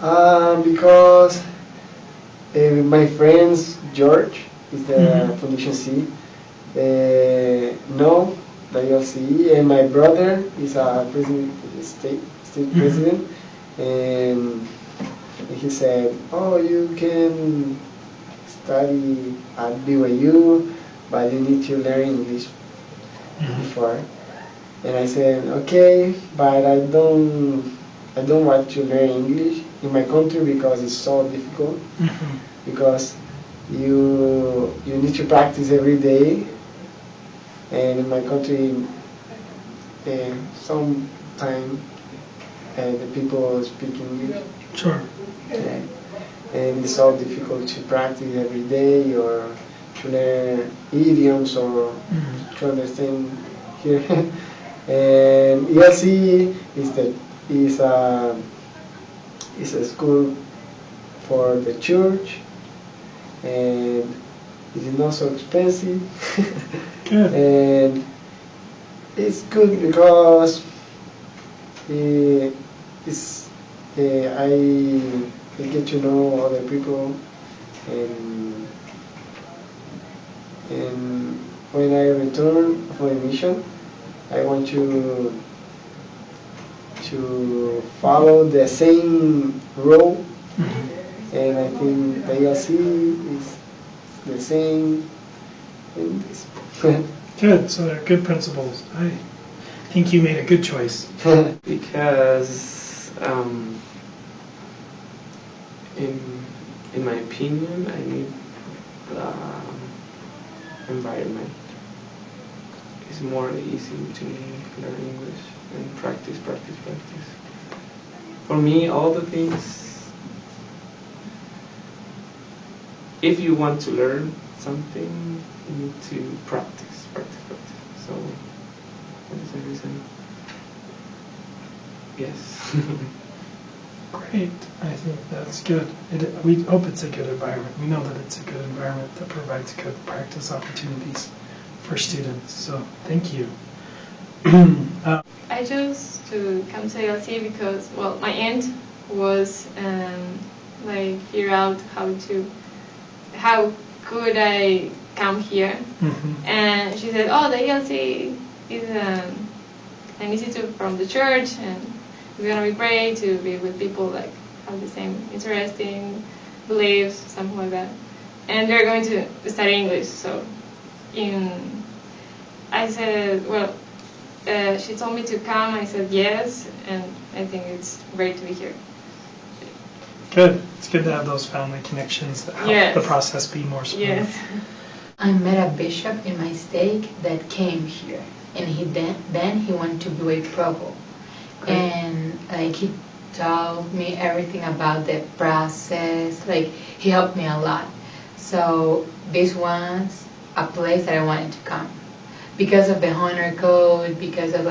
Because my friends George is the Foundation C. No, the ELC, and my brother is a president, state president, and he said, "Oh, you can study at BYU, but you need to learn English before." And I said, "Okay, but I don't want to learn English in my country because it's so difficult. Because you need to practice every day, and in my country, sometimes the people speak English. Sure. And it's so difficult to practice every day or to learn idioms or to understand here." And ELC is a school for the church, and it is not so expensive. Good. And it's good because I get to know other people, and when I return from a mission, I want to follow the same role, and I think the ELC is the same in this. Good, so they're good principles. I think you made a good choice. Because in my opinion, I need the environment. It's more easy to learn English and practice. For me, all the things, if you want to learn something, you need to practice. So that is the reason. Yes. Great. I think that's good. We hope it's a good environment. We know that it's a good environment that provides good practice opportunities for students. So thank you. I chose to come to ELC because, well, my aunt was figure out how could I come here, and she said, "Oh, the ELC is an institute from the church, and it's gonna be great to be with people like have the same interesting beliefs, something like that, and they're going to study English." So, I said, well, she told me to come. I said yes, and I think it's great to be here. Good. It's good to have those family connections that help the process be more smooth. Yes. I met a bishop in my stake that came here, and he went to BYU Provo, and he told me everything about the process. He helped me a lot. So this was a place that I wanted to come because of the honor code. Because of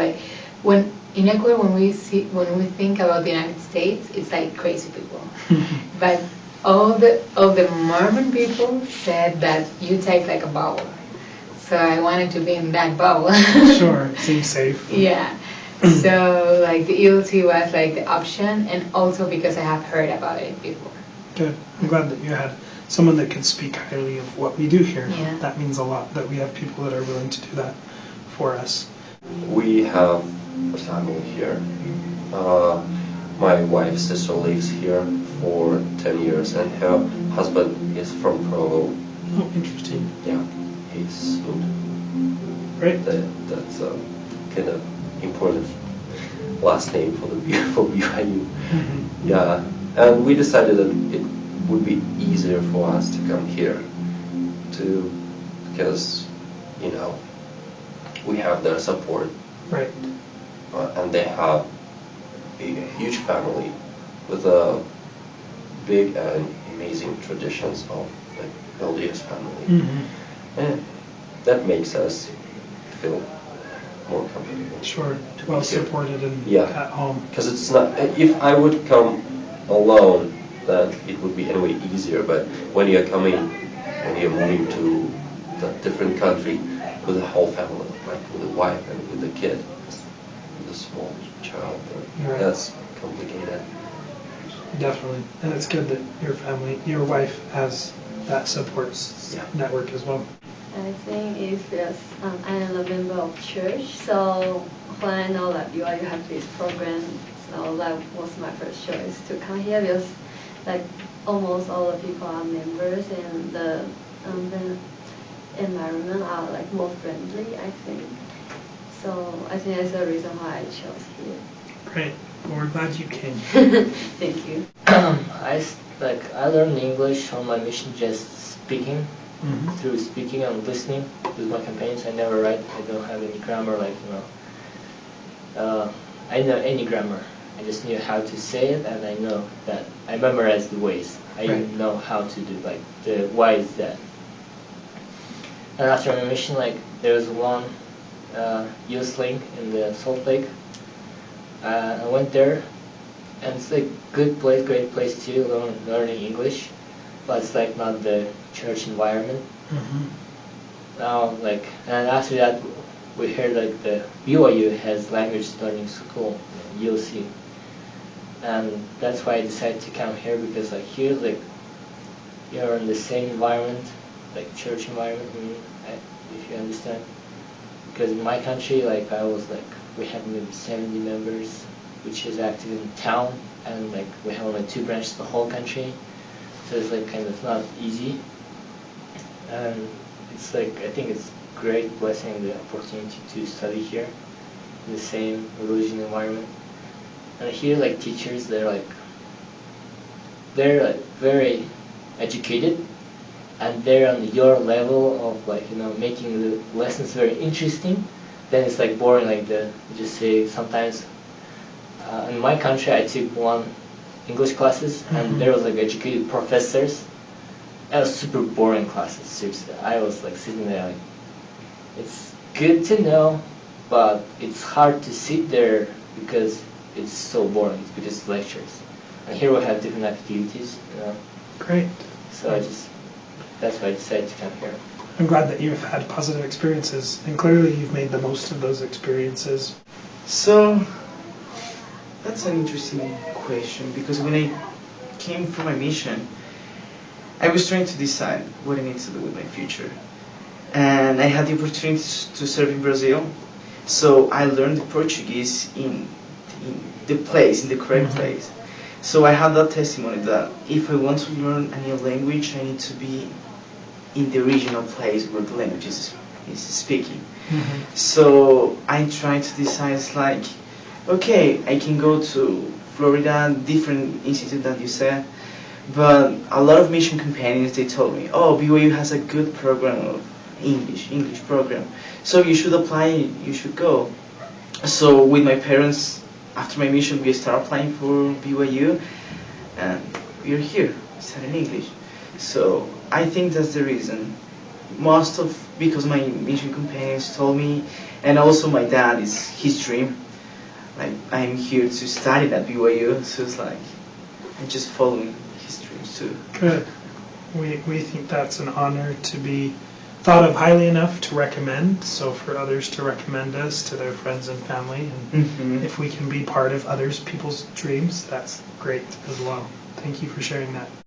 when in Ecuador, when we think about the United States, it's like crazy people, but all the Mormon people said that you take like a bubble. So I wanted to be in that bubble. Sure, seems safe. Yeah. So the ELC was the option, and also because I have heard about it before. Good. I'm glad that you had someone that could speak highly of what we do here. Yeah. That means a lot that we have people that are willing to do that for us. We have a family here. My wife's sister lives here for 10 years, and her husband is from Provo. Oh, interesting. Yeah, he's good. Right. That's kind of important last name for BYU. Yeah, and we decided that it would be easier for us to come here, because we have their support. Right. And they have a huge family with a big and amazing traditions of LDS family. And that makes us feel more comfortable. Sure, well supported and at home. Because it's not, if I would come alone, then it would be anyway easier, but when you're moving to a different country with a whole family, with a wife and with a kid, with a small child, that's complicated. Definitely. And it's good that your family, your wife has that support network as well. I think it's because I am a member of church, so when I know that you have this program, so that was my first choice to come here because like almost all the people are members and the environment are like more friendly, I think. So I think that's the reason why I chose here. Great. Well, we're glad you came. Thank you. I learned English on my mission just speaking. Mm-hmm. Through speaking and listening with my companions. I never write. I don't have any grammar, I know any grammar. I just knew how to say it, and I know that I memorized the ways. I know how to do the why is that. And after my mission, there was one youth link in the Salt Lake. I went there, and it's a good place, great place to learning English, but it's not the church environment. Mm-hmm. Now, and after that, we heard the BYU has language learning school, ELC, and that's why I decided to come here because here you're in the same environment, church environment. If you understand, because in my country, I was we have maybe 70 members, which is active in town, and we have only 2 branches the whole country, so it's kind of not easy. And it's I think it's great blessing the opportunity to study here in the same religion environment. And here teachers, they're very educated, and they're on your level of making the lessons very interesting. Then it's boring just say sometimes. In my country, I took 1 English classes, and there was educated professors. It was super boring classes, seriously. I was sitting there it's good to know, but it's hard to sit there because it's so boring, it's because it's lectures. And here we have different activities, Great. So that's why I decided to come here. I'm glad that you've had positive experiences, and clearly you've made the most of those experiences. So, that's an interesting question, because when I came for my mission, I was trying to decide what I need to do with my future. And I had the opportunity to serve in Brazil, so I learned the Portuguese in the correct place. So I had that testimony that if I want to learn a new language, I need to be in the original place where the language is speaking. Mm-hmm. So I tried to decide, okay, I can go to Florida, different institute that you said, but a lot of mission companions, they told me, oh, BYU has a good program of English program, so you should apply, you should go. So with my parents, after my mission, we started applying for BYU, and we are here, studying English. So I think that's the reason. Because my mission companions told me, and also my dad, is his dream. I'm here to study at BYU, so it's I'm just following his dreams too. Good. We think that's an honor to be thought of highly enough to recommend, so for others to recommend us to their friends and family, and if we can be part of people's dreams, that's great as well. Thank you for sharing that.